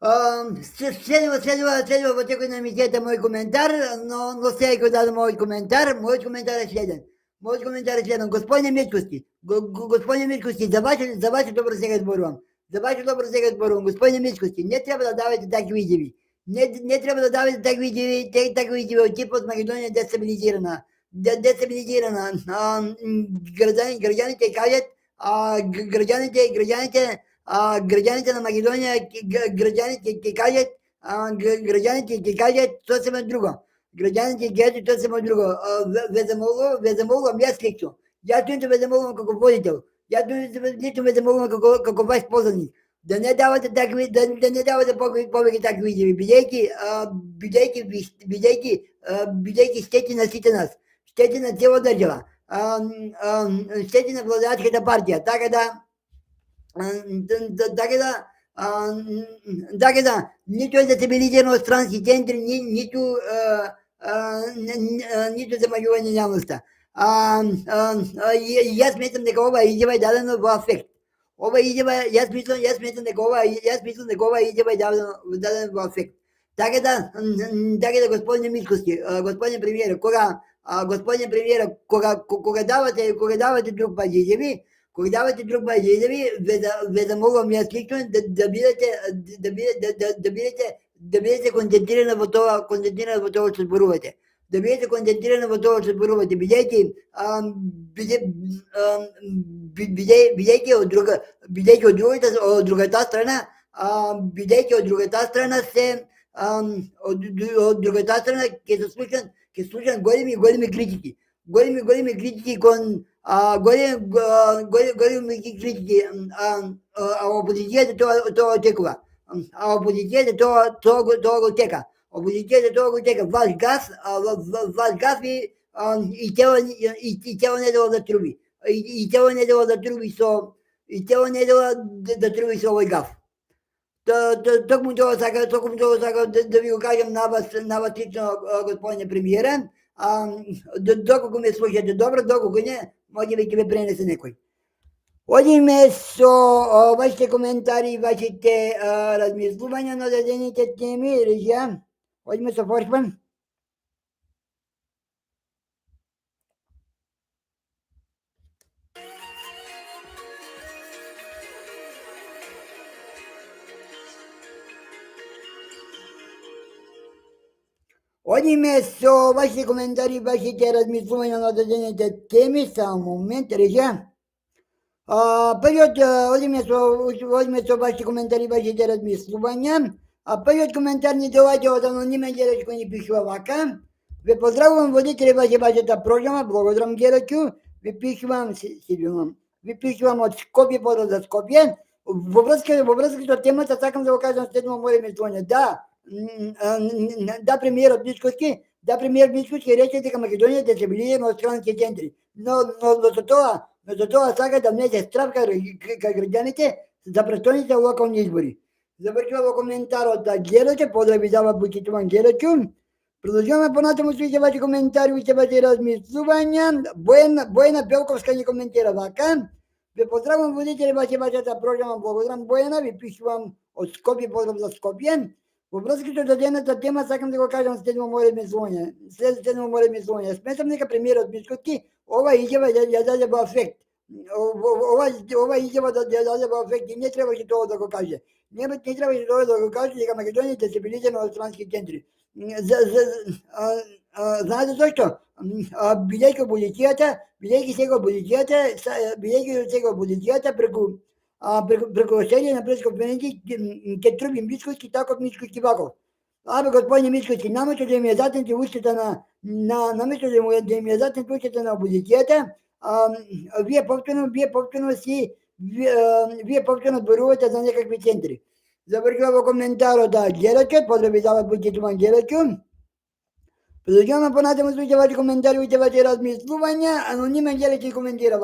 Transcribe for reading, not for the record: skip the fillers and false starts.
Следва вот экономите мой комментарий, но sé куда мой комментарий. Мой комментарий следен. Мой комментарий следен. Господин Митковский, господин Митковский, давайте добре сега зборувам. Давайте добре сега зборувам. Господин Митковский, не трябва да давате такви изяви. Не трябва да давате такви изяви от типа от Македония дестабилизирана. Дестабилизирана. Гражданите кажат, гражданите на Македония, гражданите ти кажат съвсем друго. Гражданите ти кажат съвсем друго. Веземолвам аз лично. Аз нито веземолвам како водител. Аз нито веземолвам како ваш познаник. Да не давате повече такви изяви, бидейки щети на сите нас. Щети на цела държава. Щети на владеачката партия. Така да, нито е дестабилизирано странски центри, нито замалюване на явността. И аз смятам дека ова изјава е дадено во афект. Јас смятам дека ова изјава е дадено во афект. Така да, господине Митковски, господин премиер, кога давате друг пат изјави, ве замолвам јас лично да бидете концентрирани во тоа што зборувате. Да бидете концентрирани во тоа што зборувате, бидејќи од другата страна ќе се слушан големи критики. Големи критики кон големи критики. А опозицијата тоа очекува. А опозицијата тоа го чека. Ваш газ и тело не дела да труби. И тело не дела да труби со овој газ. Токму тоа сакам да ви го кажам на вас лично, господине премиере. Доколку ме слушате добро, доколку не, може би ќе ме пренесе некој. Одиме со вашите коментари, вашите размислувања на одредените теми. Режија, одиме со Форшман. Одиме со вашите коментари, вашите размислувања на одредените теми. Само момент, режија. Првиот, одиме со вашите коментари, вашите размислувања. Првиот коментар ни доаѓа од анонимен гледач кој ни пишува вака. Ве поздравувам водители вашата програма, благодарам гледачу. Ви пишувам од Скопје, поздрав за Скопје. Во врска со темата сакам да го кажам следно моје мислење. Да, премиер Мицкоски рече дека Македонија е дестабилизирана од странски центри. Но за тоа сака да внесе страв кај граѓаните за предстојните локални избори. Завршува коментарот да гледаче, поздрави за вас, почитуван гледачу. Продолжуваме понатаму со ваши коментари, ваши размислувања. Бојана Белковска ни коментира вака. Ве поздравувам водители вашата програма, благодарам Бојана, ви пишувам од Скопје, поздрав за Скопје. Во врска со дадената тема сакам да го кажам следно моје мислење. Сметам дека премиерот Мицкоски ова изјава ја даде во афект. Ова изјава ја даде во афект и не требаше тоа да го каже. Не требаше тоа да го каже дека Македонија е стабилизирана од странски центри. Знаете зашто? Бидејќи сега опозицијата преку седење на пресконференции ќе труби Мицкоски таков, Мицкоски ваков. Господине Мицкоски, наместо да им ја затнете устата на опозицијата, вие повторно зборувате за некакви центри. Завршува во коментарот да гледачот, поздрави за вас, почитуван гледачу. Продолжуваме понатаму со ваши коментари, ваши размислувања. Анонимен гледач коментира